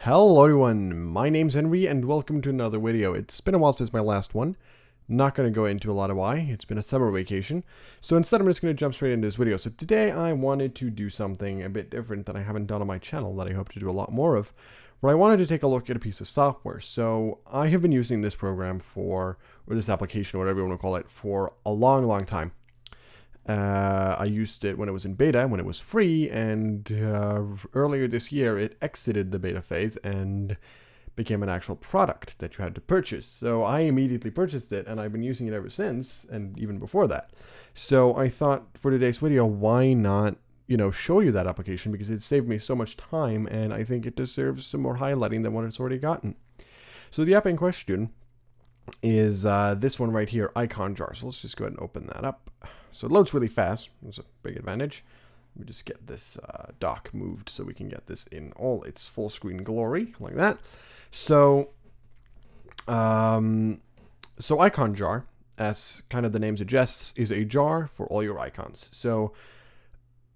Hello everyone, my name's Henry and welcome to another video. It's been a while since my last one. Not going to go into a lot of why, it's been a summer vacation. So instead I'm just going to jump straight into this video. So today I wanted to do something a bit different that I haven't done on my channel that I hope to do a lot more of. Where I wanted to take a look at a piece of software. So I have been using this program or this application, or whatever you want to call it, for a long time. I used it when it was in beta, when it was free, and earlier this year it exited the beta phase and became an actual product that you had to purchase. So I immediately purchased it and I've been using it ever since, and even before that. So I thought for today's video, why not, show you that application, because it saved me so much time and I think it deserves some more highlighting than what it's already gotten. So the app in question is this one right here, IconJar. So let's just go ahead and open that up. So it loads really fast. That's a big advantage. Let me just get this dock moved so we can get this in all its full screen glory, like that. So, IconJar, as kind of the name suggests, is a jar for all your icons. So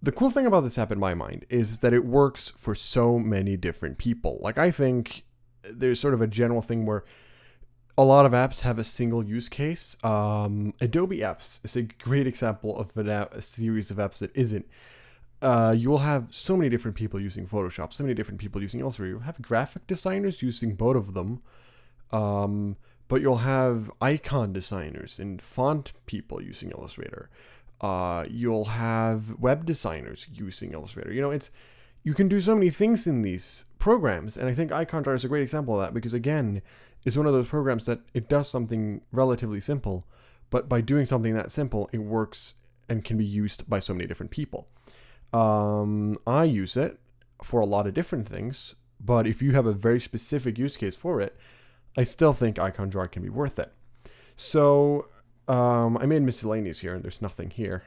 the cool thing about this app in my mind is that it works for so many different people. Like, I think there's sort of a general thing where a lot of apps have a single use case. Adobe apps is a great example of a series of apps that isn't. You will have so many different people using Photoshop, so many different people using Illustrator. You'll have graphic designers using both of them, but you'll have icon designers and font people using Illustrator. You'll have web designers using Illustrator. You can do so many things in these programs, and I think IconJar is a great example of that, because again, it's one of those programs that it does something relatively simple, but by doing something that simple, it works and can be used by so many different people. I use it for a lot of different things, but if you have a very specific use case for it, I still think IconJar can be worth it. So I made miscellaneous here, and there's nothing here.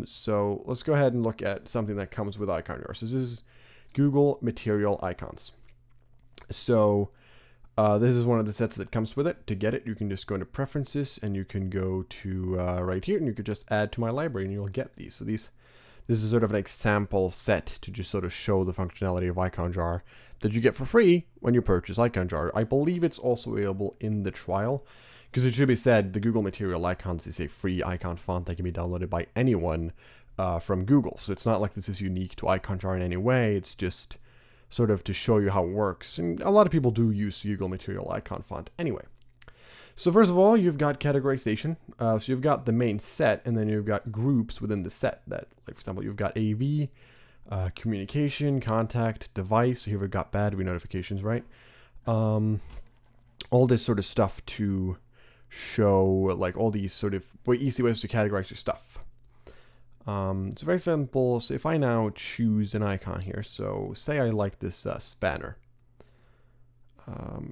So let's go ahead and look at something that comes with IconJar. So this is Google Material Icons. So this is one of the sets that comes with it. To get it, you can just go into Preferences, and you can go to right here, and you could just add to my library, and you'll get these. So this is sort of an example set to just sort of show the functionality of IconJar that you get for free when you purchase IconJar. I believe it's also available in the trial, because it should be said, the Google Material Icons is a free icon font that can be downloaded by anyone from Google. So it's not like this is unique to IconJar in any way. It's just sort of to show you how it works. And a lot of people do use Google Material Icon font anyway. So first of all, you've got categorization. So you've got the main set, and then you've got groups within the set that, like for example, you've got AV, communication, contact, device. So here we've got battery notifications, right? All this sort of stuff to show like all these sort of easy ways to categorize your stuff. So very simple. So if I now choose an icon here, so say I like this spanner.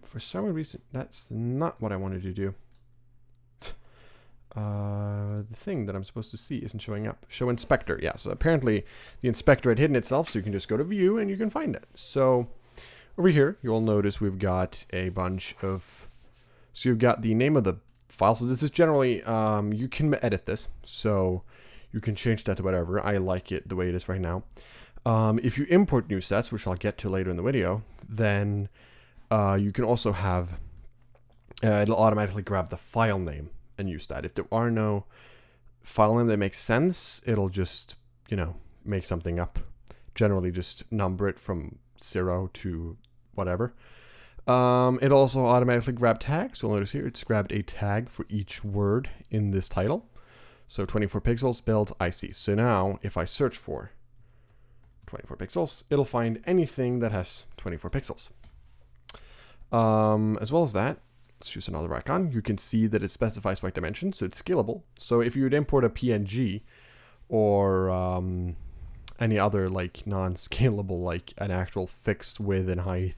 For some reason, that's not what I wanted to do. The thing that I'm supposed to see isn't showing up. Show inspector. Yeah, so apparently the inspector had hidden itself, so you can just go to view and you can find it. So over here, you'll notice we've got a bunch of, so you've got the name of the file. So this is generally, you can edit this. So you can change that to whatever. I like it the way it is right now. If you import new sets, which I'll get to later in the video, then you can also have, it'll automatically grab the file name and use that. If there are no file name that makes sense, it'll just, make something up. Generally just number it from 0 to whatever. It'll also automatically grab tags. So you'll notice here, it's grabbed a tag for each word in this title. So 24 pixels, build, IC. So now if I search for 24 pixels, it'll find anything that has 24 pixels. As well as that, let's choose another icon. You can see that it specifies by dimension, so it's scalable. So if you would import a PNG or any other like non-scalable, like an actual fixed width and height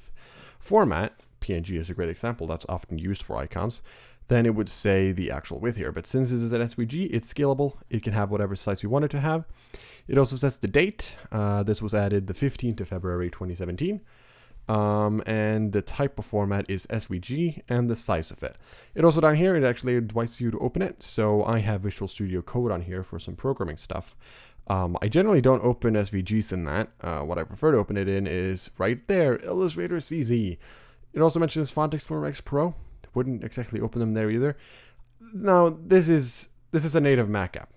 format, PNG is a great example that's often used for icons, then it would say the actual width here. But since this is an SVG, it's scalable. It can have whatever size you want it to have. It also says the date. This was added the 15th of February 2017. And the type of format is SVG, and the size of it. It also down here, it actually invites you to open it. So I have Visual Studio Code on here for some programming stuff. I generally don't open SVGs in that. What I prefer to open it in is right there, Illustrator CZ. It also mentions Font Explorer X Pro. Wouldn't exactly open them there either. Now, this is a native Mac app,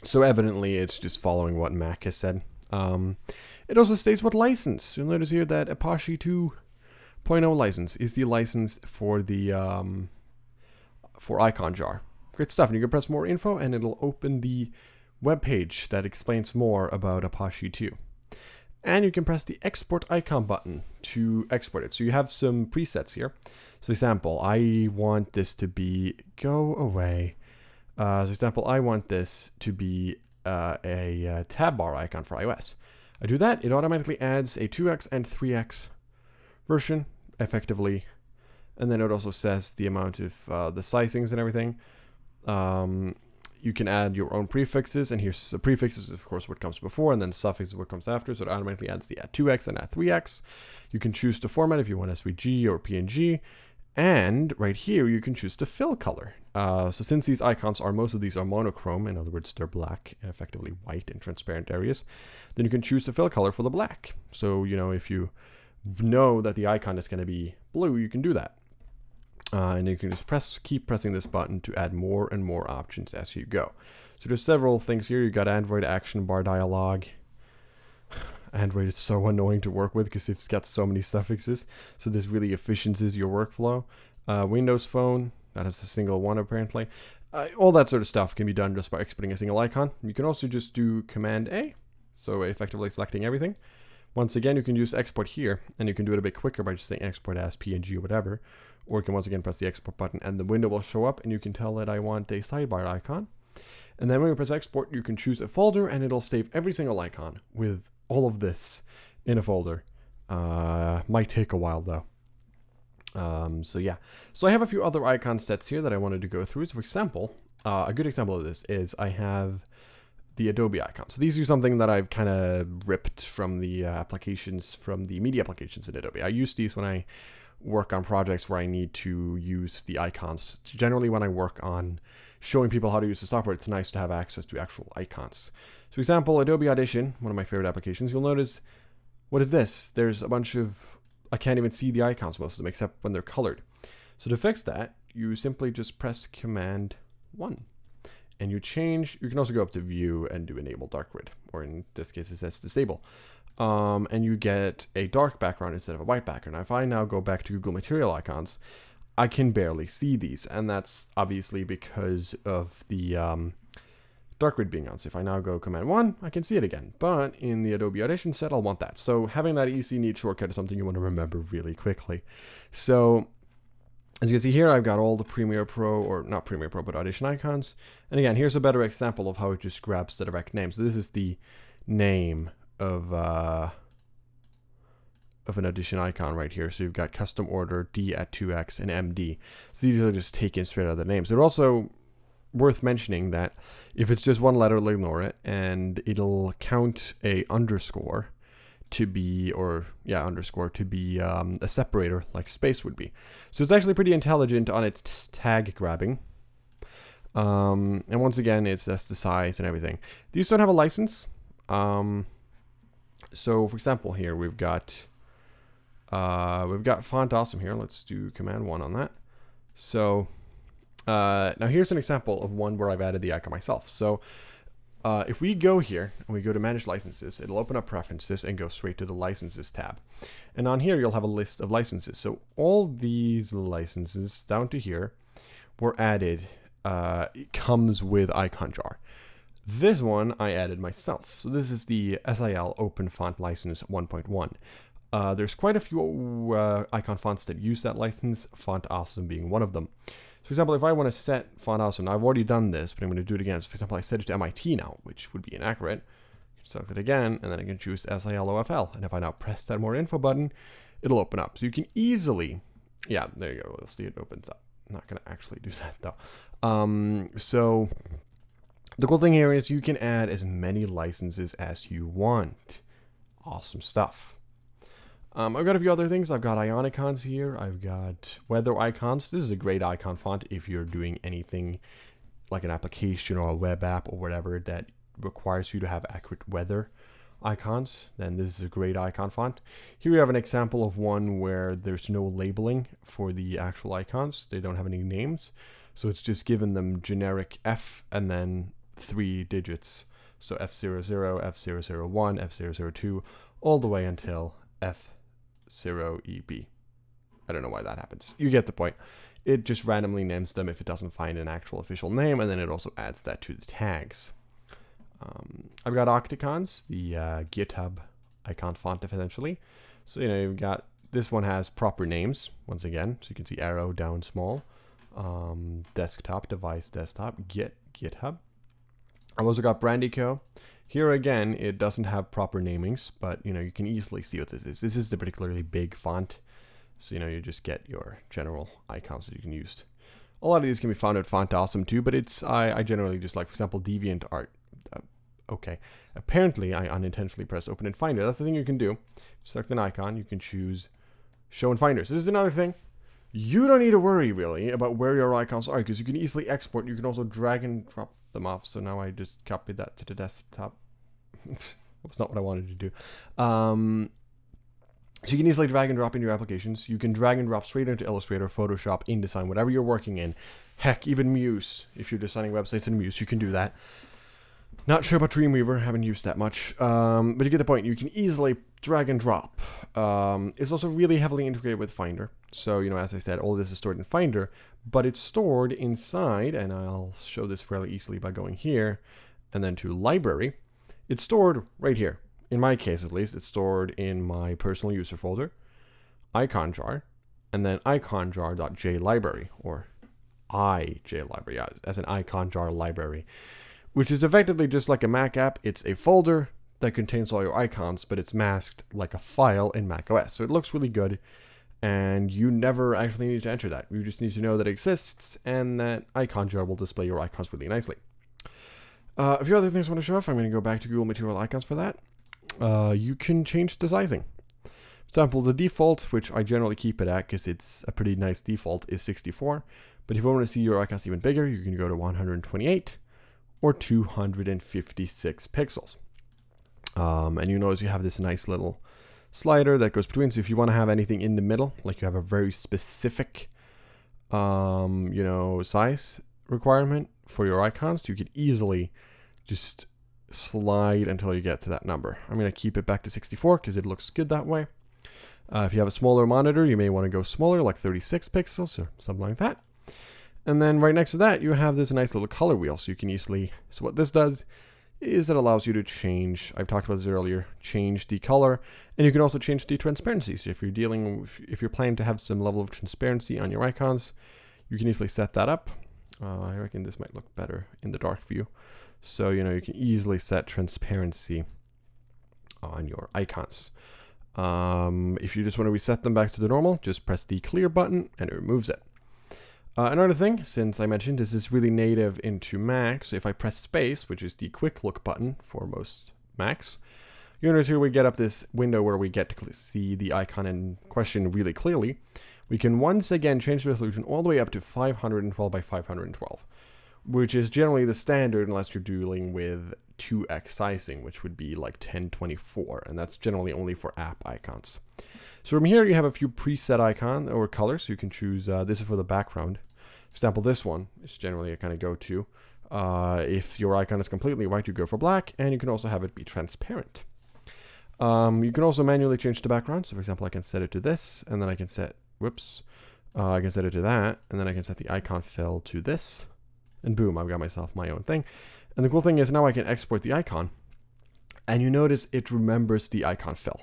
so evidently it's just following what Mac has said. It also states what license. You'll notice here that Apache 2.0 license is the license for the for IconJar. Great stuff. And you can press more info, and it'll open the web page that explains more about Apache 2. And you can press the export icon button to export it. So you have some presets here. So example, I want this to be, go away. So example, I want this to be a tab bar icon for iOS. I do that, it automatically adds a 2x and 3x version effectively. And then it also says the amount of the sizings and everything. You can add your own prefixes, and here's the prefixes, of course, what comes before, and then suffixes what comes after. So it automatically adds the @2x and @3x. You can choose the format if you want SVG or PNG, and right here you can choose the fill color. So since these icons most of these are monochrome, in other words, they're black and effectively white in transparent areas, then you can choose the fill color for the black. So if you know that the icon is going to be blue, you can do that. And you can just keep pressing this button to add more and more options as you go. So there's several things here. You got Android action bar dialog. Android is so annoying to work with because it's got so many suffixes. So this really efficiencies your workflow. Windows Phone, that has a single one apparently. All that sort of stuff can be done just by exporting a single icon. You can also just do Command A, so effectively selecting everything. Once again, you can use export here, and you can do it a bit quicker by just saying export as PNG or whatever. Or you can once again press the export button and the window will show up, and you can tell that I want a sidebar icon. And then when you press export, you can choose a folder, and it'll save every single icon with all of this in a folder. Might take a while though. So yeah. So I have a few other icon sets here that I wanted to go through. So for example, a good example of this is I have the Adobe icons. So these are something that I've kind of ripped from the applications, from the media applications in Adobe. I use these when I work on projects where I need to use the icons. Generally, when I work on showing people how to use the software, it's nice to have access to actual icons. So for example, Adobe Audition, one of my favorite applications, you'll notice, what is this? There's a bunch of, I can't even see the icons, most of them, except when they're colored. So to fix that, you simply just press Command 1. And you can also go up to View and do Enable Dark Grid, or in this case it says Disable. And you get a dark background instead of a white background. Now, if I now go back to Google Material Icons, I can barely see these, and that's obviously because of the dark grid being on. So if I now go Command 1, I can see it again. But in the Adobe Audition set, I'll want that. So having that easy, neat shortcut is something you want to remember really quickly. So as you can see here, I've got all the Premiere Pro, or not Premiere Pro, but Audition icons. And again, here's a better example of how it just grabs the direct name. So this is the name of an Audition icon right here. So you've got custom order, D@2x, and MD. So these are just taken straight out of the names. They're also worth mentioning that if it's just one letter, it'll ignore it, and it'll count a underscore to be, a separator like space would be. So it's actually pretty intelligent on its tag grabbing. And once again, it's just the size and everything. These don't have a license. So for example, here we've got Font Awesome here. Let's do Command 1 on that. So now here's an example of one where I've added the icon myself. So if we go here and we go to Manage Licenses, it'll open up Preferences and go straight to the Licenses tab. And on here, you'll have a list of licenses. So all these licenses down to here were added. It comes with IconJar. This one I added myself. So this is the SIL Open Font License 1.1. There's quite a few icon fonts that use that license, Font Awesome being one of them. So for example, if I want to set Font Awesome, now I've already done this, but I'm going to do it again. So for example, I set it to MIT now, which would be inaccurate. Select it again, and then I can choose SILOFL. And if I now press that more info button, it'll open up. So you can easily, yeah, there you go. You'll see it opens up. I'm not going to actually do that though. So the cool thing here is you can add as many licenses as you want. Awesome stuff. I've got a few other things. I've got Ionicons here. I've got weather icons. This is a great icon font if you're doing anything like an application or a web app or whatever that requires you to have accurate weather icons, then this is a great icon font. Here we have an example of one where there's no labeling for the actual icons. They don't have any names. So it's just given them generic F and then 3 digits. So F00, F001, F002, all the way until F0EB. I don't know why that happens. You get the point. It just randomly names them if it doesn't find an actual official name, and then it also adds that to the tags. I've got Octacons, the GitHub icon font essentially. So, you've got, this one has proper names, once again. So you can see arrow down small, desktop, device, desktop, GitHub. I've also got Brandico. Here again, it doesn't have proper namings, but you can easily see what this is. This is the particularly big font. So, you just get your general icons that you can use. A lot of these can be found at Font Awesome too, but I generally just like, for example, DeviantArt. Okay, apparently I unintentionally pressed open in Finder. That's the thing you can do. Select an icon, you can choose show in Finder. So this is another thing. You don't need to worry really about where your icons are, because you can easily export. You can also drag and drop them off. So now I just copied that to the desktop. That's not what I wanted to do. So you can easily drag and drop into your applications. You can drag and drop straight into Illustrator, Photoshop, InDesign, whatever you're working in. Heck, even Muse. If you're designing websites in Muse, you can do that. Not sure about Dreamweaver, haven't used that much. But you get the point. You can easily drag and drop. It's also really heavily integrated with Finder. So, as I said, all this is stored in Finder, but it's stored inside, and I'll show this fairly easily by going here, and then to Library. It's stored right here. In my case, at least, it's stored in my personal user folder, IconJar, and then iconjar.jlibrary, or IJLibrary, yeah, as an IconJar library, which is effectively just like a Mac app. It's a folder that contains all your icons, but it's masked like a file in macOS. So it looks really good, and you never actually need to enter that. You just need to know that it exists, and that IconJar will display your icons really nicely. A few other things I want to show off. I'm going to go back to Google Material Icons for that. You can change the sizing. For example, the default, which I generally keep it at because it's a pretty nice default, is 64. But if you want to see your icons even bigger, you can go to 128 or 256 pixels. And you notice you have this nice little slider that goes between. So if you want to have anything in the middle, like you have a very specific, size requirement for your icons, you could easily just slide until you get to that number. I'm going to keep it back to 64 because it looks good that way. If you have a smaller monitor, you may want to go smaller, like 36 pixels or something like that. And then right next to that, you have this nice little color wheel. So you can easily, so what this does is it allows you to change, I've talked about this earlier, change the color, and you can also change the transparency. So if you're planning to have some level of transparency on your icons, you can easily set that up. I reckon this might look better in the dark view. So, you can easily set transparency on your icons. If you just want to reset them back to the normal, just press the clear button and it removes it. Another thing, since I mentioned this is really native into Mac, so if I press space, which is the quick look button for most Macs, you notice here we get up this window where we get to see the icon in question really clearly. We can once again change the resolution all the way up to 512 by 512, which is generally the standard unless you're dealing with 2x sizing, which would be like 1024, and that's generally only for app icons. So from here you have a few preset icon or colors. So you can choose, this is for the background. For example, this one is generally a kind of go-to. If your icon is completely white, you go for black, and you can also have it be transparent. You can also manually change the background. So for example, I can set it to this, and then I can set, I can set it to that, and then I can set the icon fill to this, and boom, I've got myself my own thing. And the cool thing is now I can export the icon, and you notice it remembers the icon fill.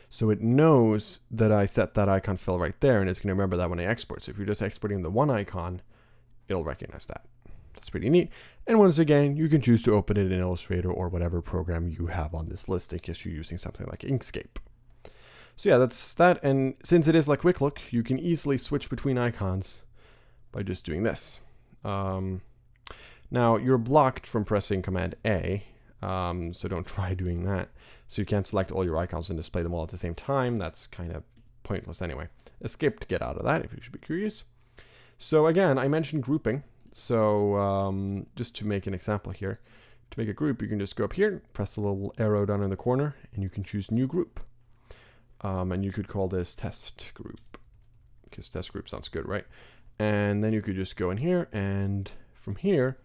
So it knows that I set that icon fill right there, and it's going to remember that when I export. So if you're just exporting the one icon, it'll recognize that. That's pretty neat. And once again, you can choose to open it in Illustrator or whatever program you have on this list in case you're using something like Inkscape. So yeah, that's that. And since it is like Quick Look, you can easily switch between icons by just doing this. Now you're blocked from pressing Command A, so don't try doing that. So you can't select all your icons and display them all at the same time. That's kind of pointless anyway. Escape to get out of that if you should be curious. So again, I mentioned grouping. So just to make an example here, To make a group, you can just go up here, press the little arrow down in the corner, and you can choose new group. And you could call this test group, because test group sounds good, right? And then you could just go in here, and from here,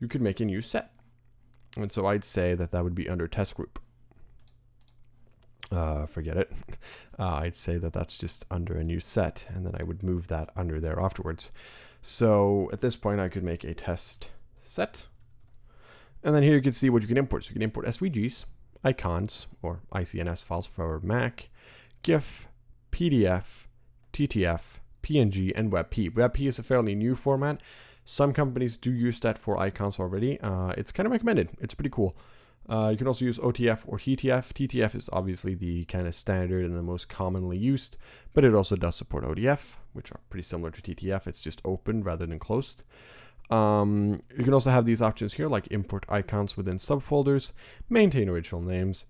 you could make a new set. And so I'd say that that would be under test group. Forget it. I'd say that that's just under a new set, and then I would move that under there afterwards. So at this point, I could make a test set. And then here you can see what you can import. So you can import SVGs, icons, or ICNS files for Mac, GIF, PDF, TTF, PNG, and WebP. WebP is a fairly new format. Some companies do use that for icons already. It's kind of recommended. It's pretty cool. You can also use OTF or TTF. TTF is obviously the kind of standard and the most commonly used, but it also does support ODF, which are pretty similar to TTF. It's just open rather than closed. You can also have these options here, like import icons within subfolders, maintain original names,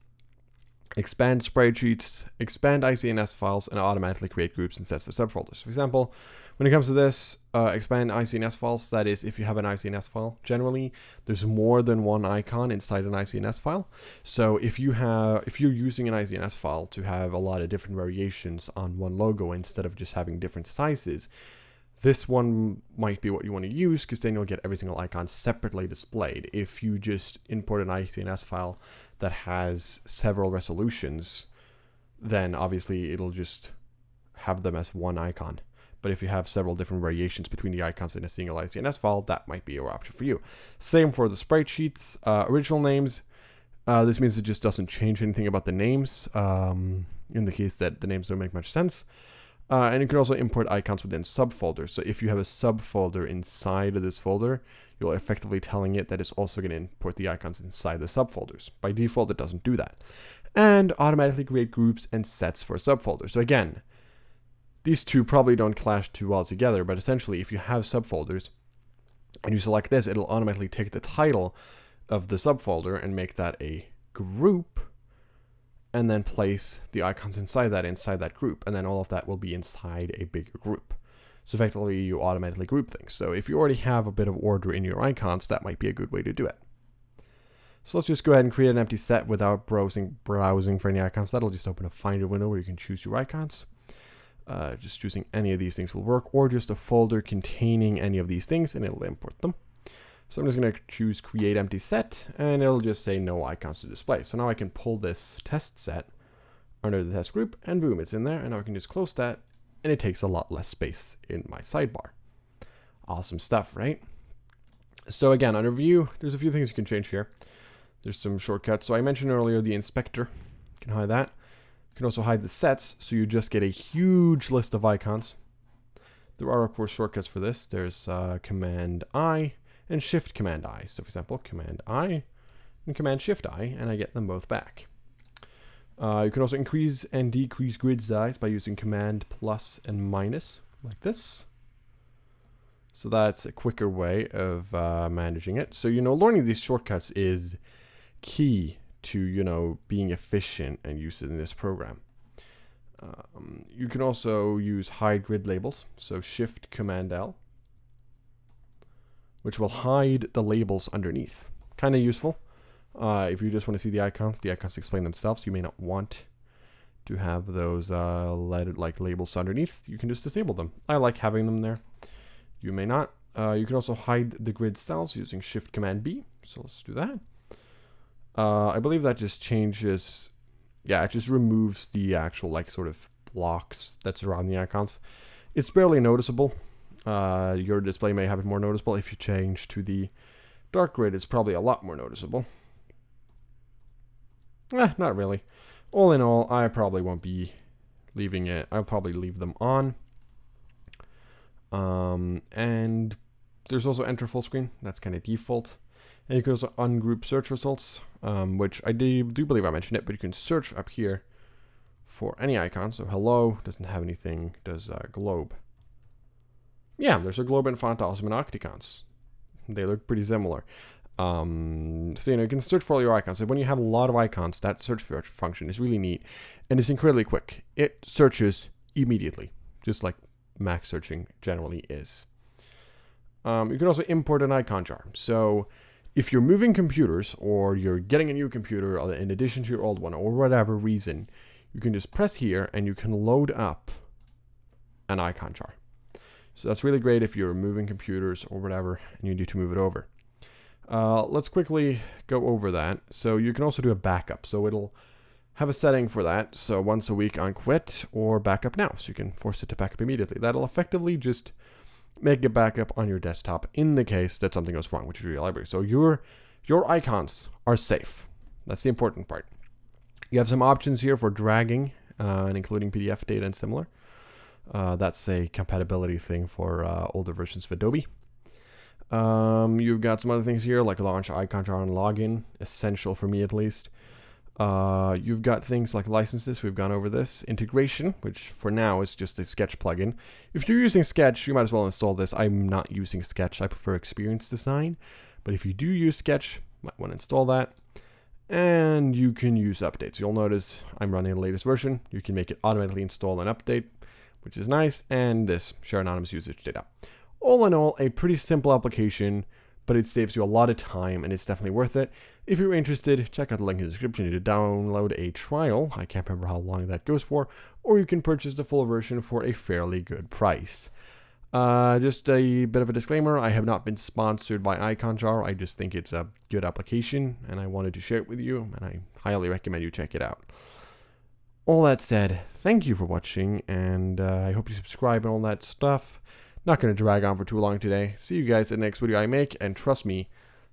expand spreadsheets, expand ICNS files, and automatically create groups and sets for subfolders. For example, when it comes to this, expand ICNS files, that is, if you have an ICNS file, generally there's more than one icon inside an ICNS file. So if you're using an ICNS file to have a lot of different variations on one logo instead of just having different sizes, this one might be what you want to use, because then you'll get every single icon separately displayed. If you just import an ICNS file that has several resolutions, then obviously it'll just have them as one icon. But if you have several different variations between the icons in a single ICNS file, that might be your option for you. Same for the spreadsheets, original names. This means it just doesn't change anything about the names, in the case that the names don't make much sense. And you can also import icons within subfolders. So if you have a subfolder inside of this folder, you're effectively telling it that it's also going to import the icons inside the subfolders. By default, it doesn't do that. And automatically create groups and sets for subfolders. So again, these two probably don't clash too well together, but essentially if you have subfolders and you select this, it'll automatically take the title of the subfolder and make that a group, and then place the icons inside that group, and then all of that will be inside a bigger group. So effectively, you automatically group things. So if you already have a bit of order in your icons, that might be a good way to do it. So let's just go ahead and create an empty set without browsing for any icons. That'll just open a Finder window where you can choose your icons. Just choosing any of these things will work, or just a folder containing any of these things, and it'll import them. So I'm just going to choose create empty set, and it'll just say no icons to display. So now I can pull this test set under the test group, and boom, it's in there. And now I can just close that, and it takes a lot less space in my sidebar. Awesome stuff, right? So again, under view, there's a few things you can change here. There's some shortcuts. So I mentioned earlier the inspector. You can hide that. You can also hide the sets, so you just get a huge list of icons. There are, of course, shortcuts for this. There's Command I and Shift Command I. So for example, Command I and Command Shift I, and I get them both back. You can also increase and decrease grid size by using Command plus and minus, like this. So that's a quicker way of managing it. So, learning these shortcuts is key to, being efficient and using this program. You can also use hide grid labels. So Shift Command L, which will hide the labels underneath. Kind of useful. If you just want to see the icons explain themselves. You may not want to have those labels underneath. You can just disable them. I like having them there. You may not. You can also hide the grid cells using Shift Command B. So let's do that. I believe that just changes. Yeah, it just removes the actual sort of blocks that surround the icons. It's barely noticeable. Your display may have it more noticeable. If you change to the dark grid, it's probably a lot more noticeable. Not really. All in all, I probably won't be leaving it. I'll probably leave them on. And there's also enter full screen. That's kind of default. And you can also ungroup search results, which I do believe I mentioned it, but you can search up here for any icon. So hello doesn't have anything, does globe. Yeah, there's a globe and phantasm and octagons. They look pretty similar. So, you can search for all your icons. So when you have a lot of icons, that search function is really neat, and it's incredibly quick. It searches immediately, just like Mac searching generally is. You can also import an IconJar. So if you're moving computers or you're getting a new computer in addition to your old one or whatever reason, you can just press here and you can load up an IconJar. So that's really great if you're moving computers or whatever and you need to move it over. Let's quickly go over that. So you can also do a backup. So it'll have a setting for that. So once a week on quit or backup now. So you can force it to back up immediately. That'll effectively just make a backup on your desktop in the case that something goes wrong, which is your library. So your icons are safe. That's the important part. You have some options here for dragging and including PDF data and similar. That's a compatibility thing for older versions of Adobe. You've got some other things here like launch IconJar and login, essential for me at least. You've got things like licenses, we've gone over this. Integration, which for now is just a Sketch plugin. If you're using Sketch, you might as well install this. I'm not using Sketch, I prefer Experience Design. But if you do use Sketch, you might want to install that. And you can use updates. You'll notice I'm running the latest version. You can make it automatically install and update, which is nice. And this, share anonymous usage data. All in all, a pretty simple application, but it saves you a lot of time and it's definitely worth it. If you're interested, check out the link in the description to download a trial. I can't remember how long that goes for, or you can purchase the full version for a fairly good price. Just a bit of a disclaimer, I have not been sponsored by IconJar. I just think it's a good application and I wanted to share it with you, and I highly recommend you check it out. All that said, thank you for watching, and I hope you subscribe and all that stuff. Not going to drag on for too long today. See you guys in the next video I make, and trust me,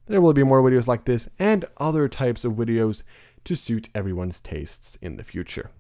there will be more videos like this and other types of videos to suit everyone's tastes in the future.